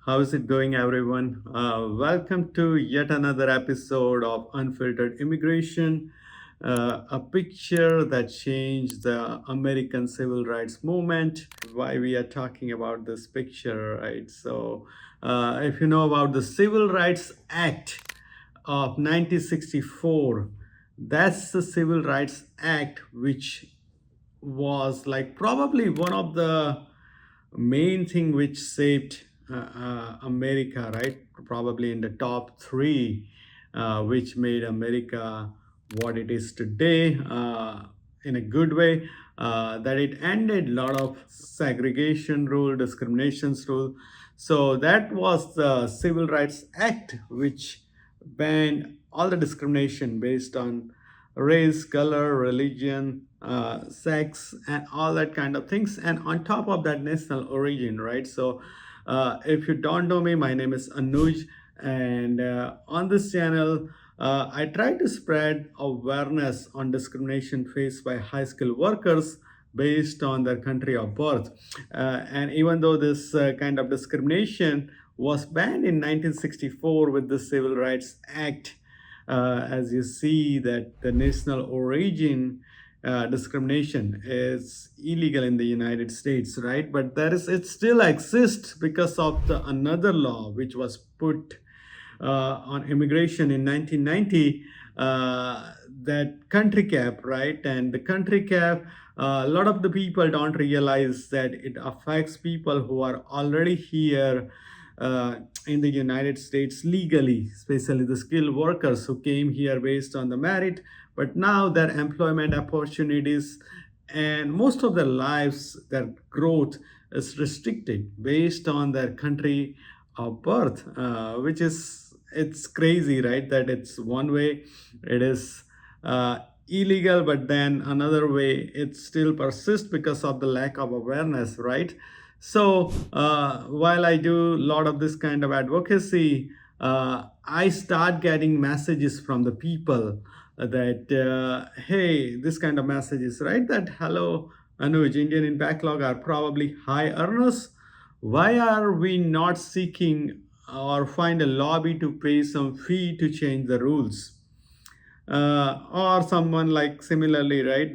How's it going, everyone? Welcome to yet another episode of Unfiltered Immigration, a picture that changed the American civil rights movement. Why we are talking about this picture, right? If you know about the Civil Rights Act of 1964, that's the Civil Rights Act which was like probably one of the main thing which shaped America, right? Probably in the top three, which made America what it is today in a good way. That it ended a lot of segregation rule, discriminations rule. So that was the Civil Rights Act, which banned all the discrimination based on race, color, religion, sex, and all that kind of things. And on top of that, national origin, right? If you don't know me, my name is Anuj, and on this channel, I try to spread awareness on discrimination faced by high skilled workers based on their country of birth. And even though this kind of discrimination was banned in 1964 with the Civil Rights Act, as you see that the national origin discrimination is illegal in the United States, right? But it still exists because of the another law which was put on immigration in 1990, that country cap, right? And the country cap, a lot of the people don't realize that it affects people who are already here in the United States legally, especially the skilled workers who came here based on the merit, but now their employment opportunities and most of their lives, their growth is restricted based on their country of birth, which is it's crazy, right? That it's one way it is illegal, but then another way it still persists because of the lack of awareness, right? While I do a lot of this kind of advocacy, I start getting messages from the people that, hey, this kind of messages, right? That, hello, Anuj, Indian in backlog are probably high earners. Why are we not seeking or find a lobby to pay some fee to change the rules? Or someone like similarly, right?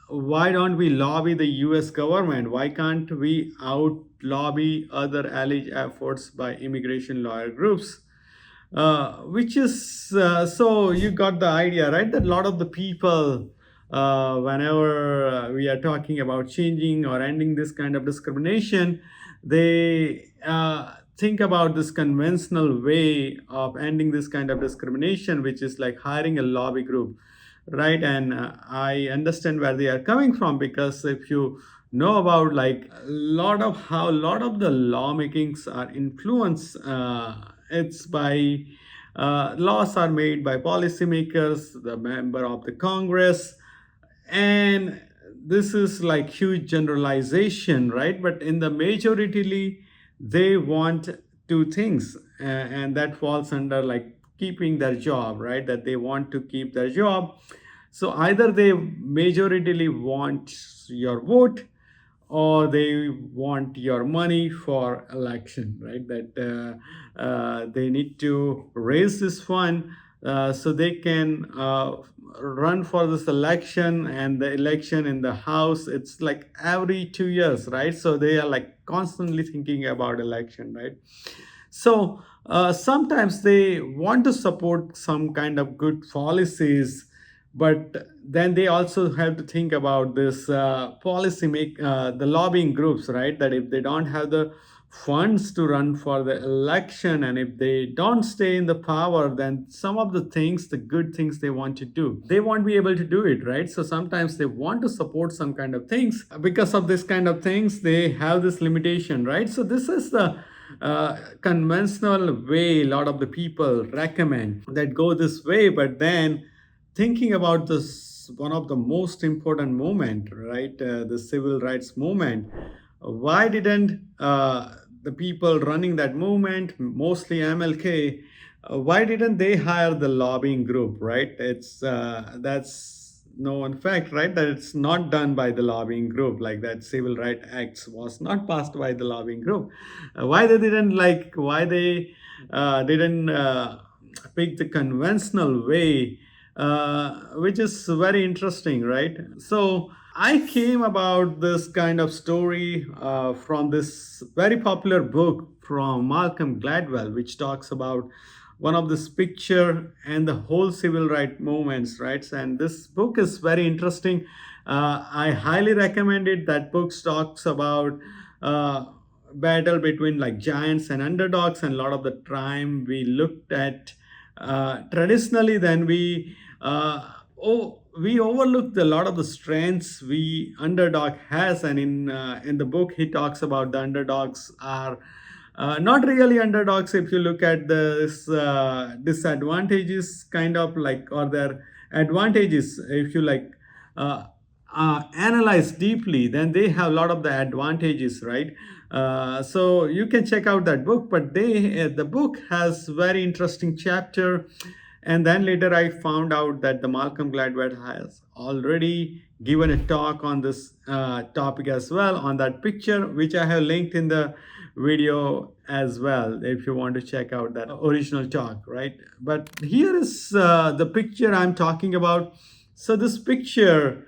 Why don't we lobby the US government? Why can't we out lobby other alleged efforts by immigration lawyer groups? Which is so you got the idea, right? That a lot of the people, whenever we are talking about changing or ending this kind of discrimination, they think about this conventional way of ending this kind of discrimination, which is like hiring a lobby group, right? And I understand where they are coming from, because if you know about like a lot of the lawmakings are influenced, it's by laws are made by policymakers, the member of the Congress, and this is like huge generalization, right? But in the majority, they want two things, and that falls under like keeping their job, right? That they want to keep their job. So either they majority want your vote, or they want your money for election, right? They need to raise this fund so they can run for this election, and the election in the house, it's like every 2 years, right? So they are like constantly thinking about election, right? Sometimes they want to support some kind of good policies, but then they also have to think about this the lobbying groups, right? That if they don't have the funds to run for the election, and if they don't stay in the power, then some of the things, the good things they want to do, they won't be able to do it, right? So sometimes they want to support some kind of things. Because of this kind of things, they have this limitation, right? So this is the conventional way a lot of the people recommend that go this way. But then thinking about this, one of the most important moment, right? The civil rights movement. Why didn't the people running that movement, mostly MLK, why didn't they hire the lobbying group, right? It's that's known fact, right, that it's not done by the lobbying group, like that Civil Rights Acts was not passed by the lobbying group. Why they didn't like, why they didn't pick the conventional way, which is very interesting, right? So I came about this kind of story from this very popular book from Malcolm Gladwell, which talks about one of this picture and the whole civil rights movements, right? And this book is very interesting. I highly recommend it. That book talks about uh, battle between like giants and underdogs, and a lot of the time we looked at traditionally, then we overlooked a lot of the strengths we underdog has, and in the book he talks about the underdogs are not really underdogs if you look at this disadvantages kind of like, or their advantages if you like analyze deeply, then they have a lot of the advantages, right? So you can check out that book, but the book has very interesting chapter. And then later I found out that the Malcolm Gladwell has already given a talk on this topic as well, on that picture, which I have linked in the video as well, if you want to check out that original talk, right? But here is the picture I'm talking about. So this picture,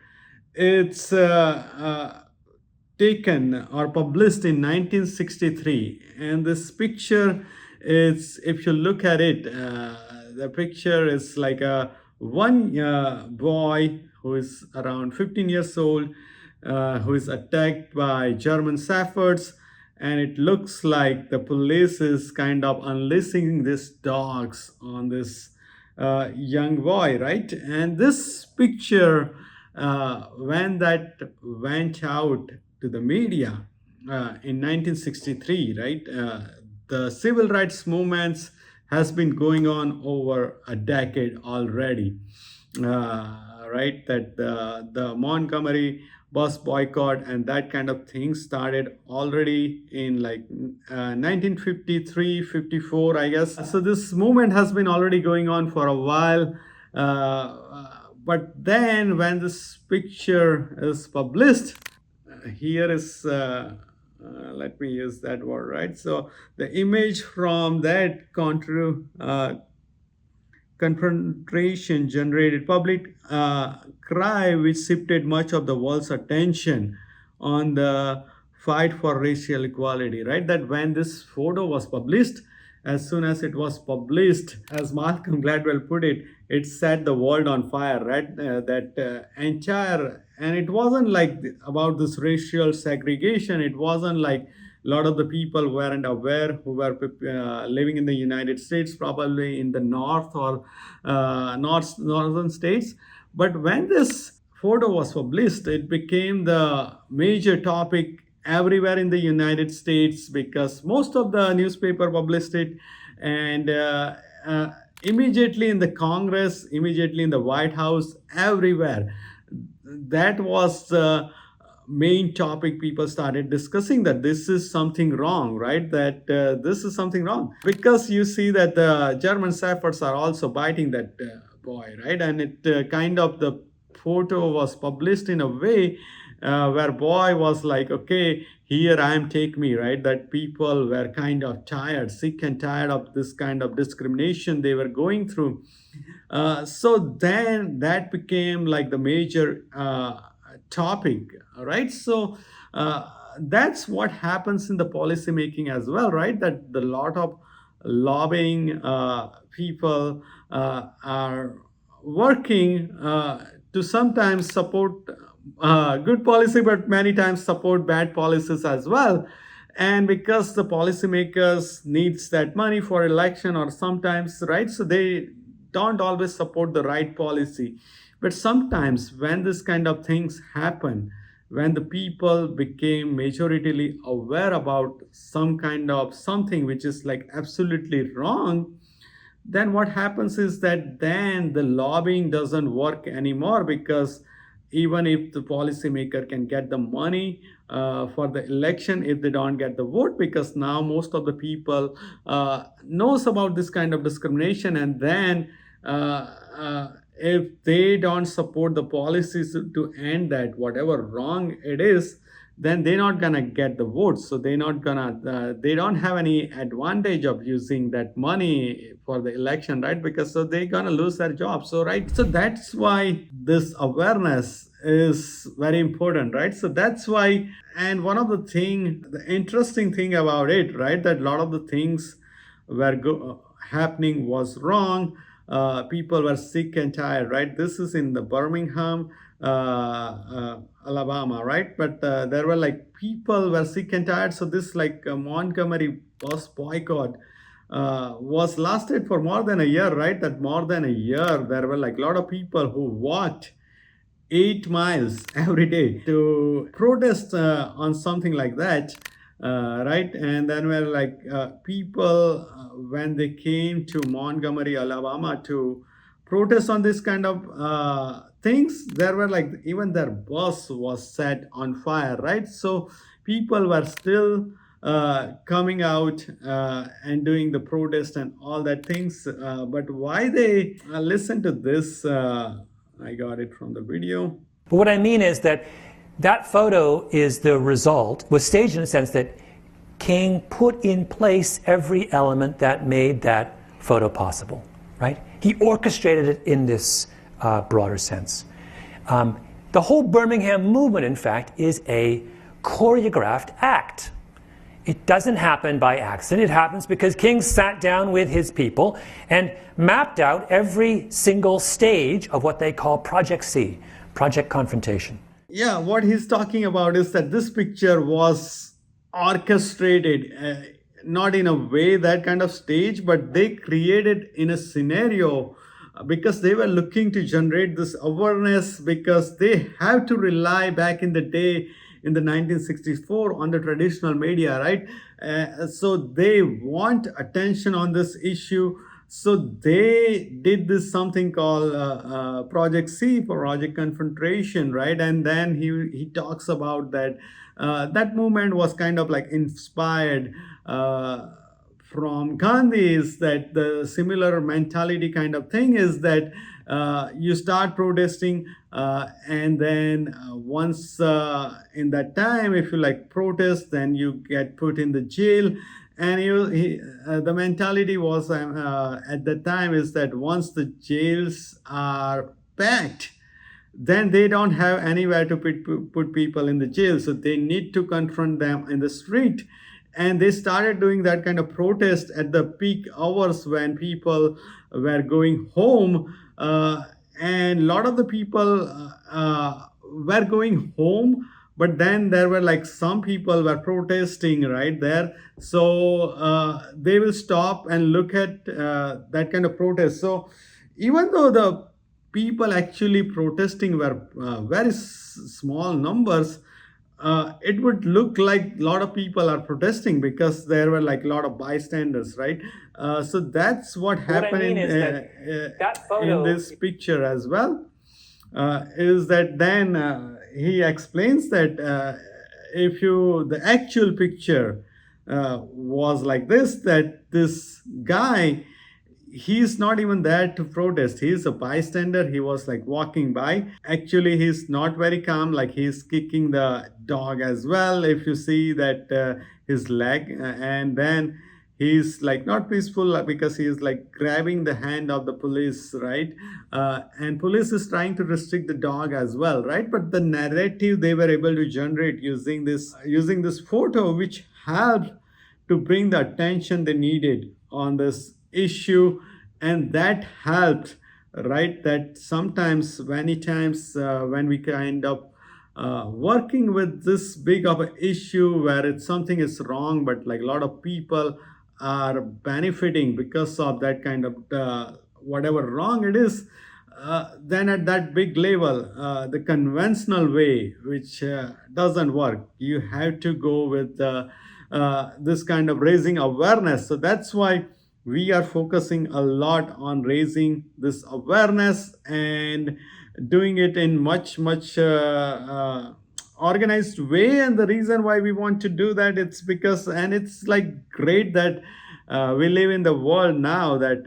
it's taken or published in 1963, and this picture is, if you look at it, the picture is like a one boy who is around 15 years old, who is attacked by German shepherds, and it looks like the police is kind of unleashing these dogs on this young boy, right? And this picture, when that went out to the media in 1963, right? The civil rights movements has been going on over a decade already, right? That the Montgomery bus boycott and that kind of thing started already in like 1953, 54, I guess. So this movement has been already going on for a while. But then when this picture is published, here is let me use that word, right? So the image from that confrontation generated public cry, which shifted much of the world's attention on the fight for racial equality, right? That when this photo was published, as soon as it was published, as Malcolm Gladwell put it, it set the world on fire, right? That entire, and it wasn't like about this racial segregation. It wasn't like a lot of the people weren't aware who were living in the United States, probably in the north or northern states. But when this photo was published, it became the major topic everywhere in the United States, because most of the newspaper published it, and immediately in the Congress, immediately in the White House, everywhere. That was the main topic. People started discussing that this is something wrong, right? That this is something wrong, because you see that the German shepherds are also biting that boy, right? And it kind of, the photo was published in a way where boy was like, okay, here I am, take me, right? That people were kind of tired, sick and tired of this kind of discrimination they were going through. So then that became like the major topic, right? So that's what happens in the policy making as well, right? That the lot of lobbying people are working to sometimes support good policy, but many times support bad policies as well. And because the policymakers needs that money for election, or sometimes, right, so they don't always support the right policy. But sometimes when this kind of things happen, when the people became majoritarily aware about some kind of something which is like absolutely wrong, then what happens is that then the lobbying doesn't work anymore, because even if the policymaker can get the money for the election, if they don't get the vote, because now most of the people knows about this kind of discrimination, and then if they don't support the policies to end that, whatever wrong it is, then they're not gonna get the votes. So they're not gonna, they don't have any advantage of using that money for the election, right? Because so they're gonna lose their job. So right, so that's why this awareness is very important, right? So that's why, and one of the interesting thing about it, right, that a lot of the things were happening was wrong. People were sick and tired, right? This is in the Birmingham, Alabama, right? But there were like people were sick and tired. So this like Montgomery bus boycott was lasted for more than a year, right? That more than a year, there were like a lot of people who walked 8 miles every day to protest on something like that, right? And then were like people when they came to Montgomery, Alabama to protest on this kind of things, there were like even their bus was set on fire, right? So people were still coming out and doing the protest and all that things. But why they listen to this? I got it from the video. But what I mean is that that photo is the result, was staged in a sense that King put in place every element that made that photo possible, right? He orchestrated it in this broader sense. The whole Birmingham movement, in fact, is a choreographed act. It doesn't happen by accident. It happens because King sat down with his people and mapped out every single stage of what they call Project C, Project Confrontation. Yeah, what he's talking about is that this picture was orchestrated, not in a way that kind of stage, but they created in a scenario because they were looking to generate this awareness, because they have to rely back in the day in the 1964 on the traditional media, right? So they want attention on this issue. So they did this something called Project C, for Project Confrontation, right? And then he talks about that that movement was kind of like inspired from Gandhi's, that the similar mentality kind of thing is that you start protesting and then once in that time, if you like protest, then you get put in the jail. And the mentality was at the time is that once the jails are packed, then they don't have anywhere to put people in the jail. So they need to confront them in the street. And they started doing that kind of protest at the peak hours when people were going home. And a lot of the people were going home, but then there were like some people were protesting right there. So they will stop and look at that kind of protest. So even though the people actually protesting were very small numbers, it would look like a lot of people are protesting because there were like a lot of bystanders, right? So that's what happened in this picture as well. Is that then he explains that if you, the actual picture was like this, that this guy, he's not even there to protest. He's a bystander. He was like walking by. Actually, he's not very calm. Like he's kicking the dog as well. If you see that his leg, and then he's like not peaceful because he's like grabbing the hand of the police, right? And police is trying to restrict the dog as well, right? But the narrative they were able to generate using this photo, which helped to bring the attention they needed on this issue. And that helped, right? That sometimes, many times when we kind of working with this big of an issue where it's something is wrong, but like a lot of people are benefiting because of that kind of whatever wrong it is, then at that big level, the conventional way, which doesn't work, you have to go with this kind of raising awareness. So that's why we are focusing a lot on raising this awareness and doing it in much organized way. And the reason why we want to do that, it's because, and it's like great that We live in the world now that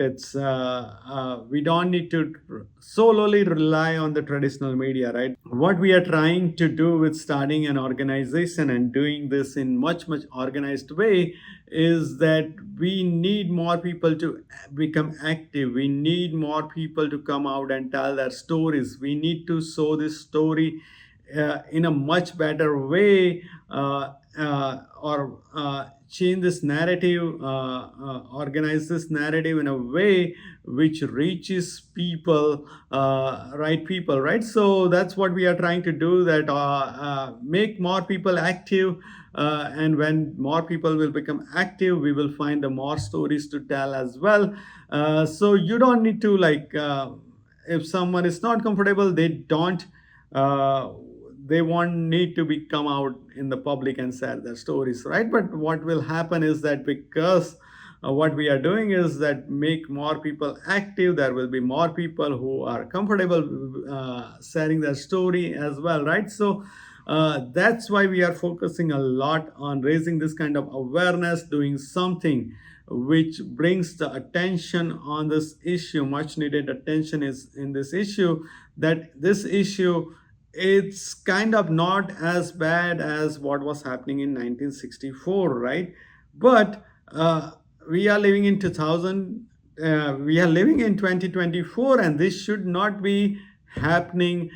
we don't need to solely rely on the traditional media, right? What we are trying to do with starting an organization and doing this in much organized way is that we need more people to become active. We need more people to come out and tell their stories. We need to show this story in a much better way, or change this narrative, organize this narrative in a way which reaches people, right people, right? So that's what we are trying to do, that make more people active, and when more people will become active, we will find the more stories to tell as well. So you don't need to if someone is not comfortable, uh, they won't need to be come out in the public and share their stories, right? But what will happen is that because what we are doing is that make more people active, there will be more people who are comfortable sharing their story as well, right? So that's why we are focusing a lot on raising this kind of awareness, doing something which brings the attention on this issue. Much needed attention is in this issue, that this issue, it's kind of not as bad as what was happening in 1964, right? But we are living in 2000, we are living in 2024, and this should not be happening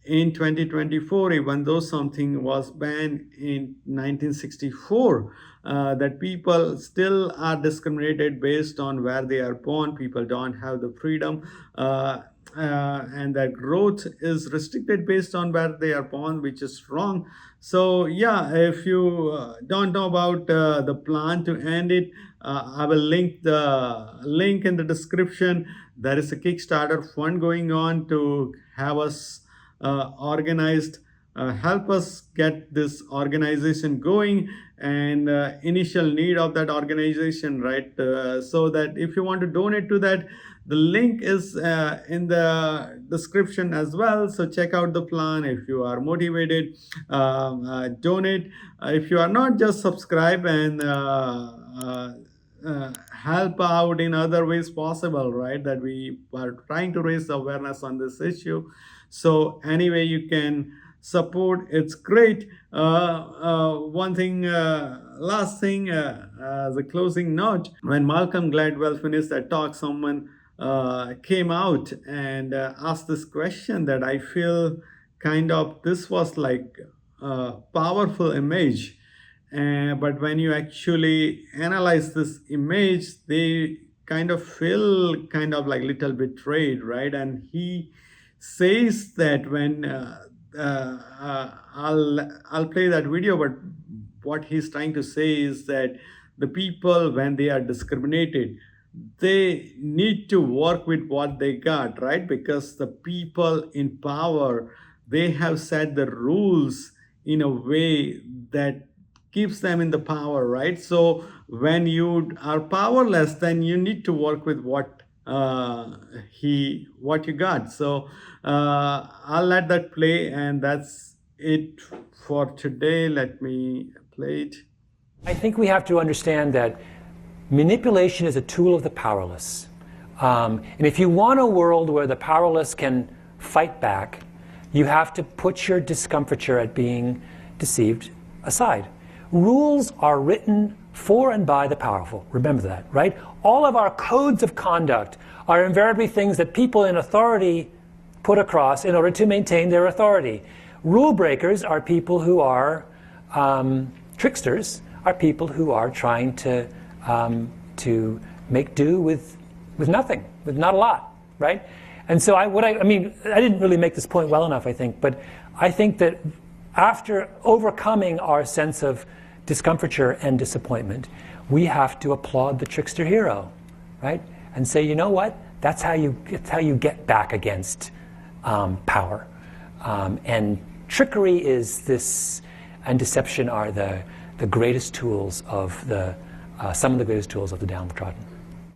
in 2024, even though something was banned in 1964. That people still are discriminated based on where they are born. People don't have the freedom, and that growth is restricted based on where they are born, which is wrong. So yeah, if you don't know about the plan to end it, I will link the link in the description. There is a Kickstarter fund going on to have us organized, help us get this organization going, and initial need of that organization, right? So that if you want to donate to that, the link is in the description as well. So check out the plan if you are motivated, donate. If you are not, just subscribe and help out in other ways possible, right? That we are trying to raise awareness on this issue. So anyway, you can support, it's great. One thing, last thing, as a closing note, when Malcolm Gladwell finished that talk, someone came out and asked this question that I feel kind of, this was like a powerful image. But when you actually analyze this image, they kind of feel kind of like little betrayed, right? And he says that when I'll play that video, but what he's trying to say is that the people, when they are discriminated, they need to work with what they got, right? Because the people in power, they have set the rules in a way that keeps them in the power, right? So when you are powerless, then you need to work with what you got. So I'll let that play, and that's it for today. Let me play it. I think we have to understand that manipulation is a tool of the powerless. And if you want a world where the powerless can fight back, you have to put your discomfiture at being deceived aside. Rules are written for and by the powerful. Remember that, right? All of our codes of conduct are invariably things that people in authority put across in order to maintain their authority. Rule breakers are people who are tricksters, are people who are trying to make do with nothing, with not a lot, right? And so I didn't really make this point well enough, I think, but I think that after overcoming our sense of discomfiture and disappointment, we have to applaud the trickster hero, right? And say, you know what? That's how you get back against power. And trickery is this, and deception are the greatest tools of some of the greatest tools of the downtrodden.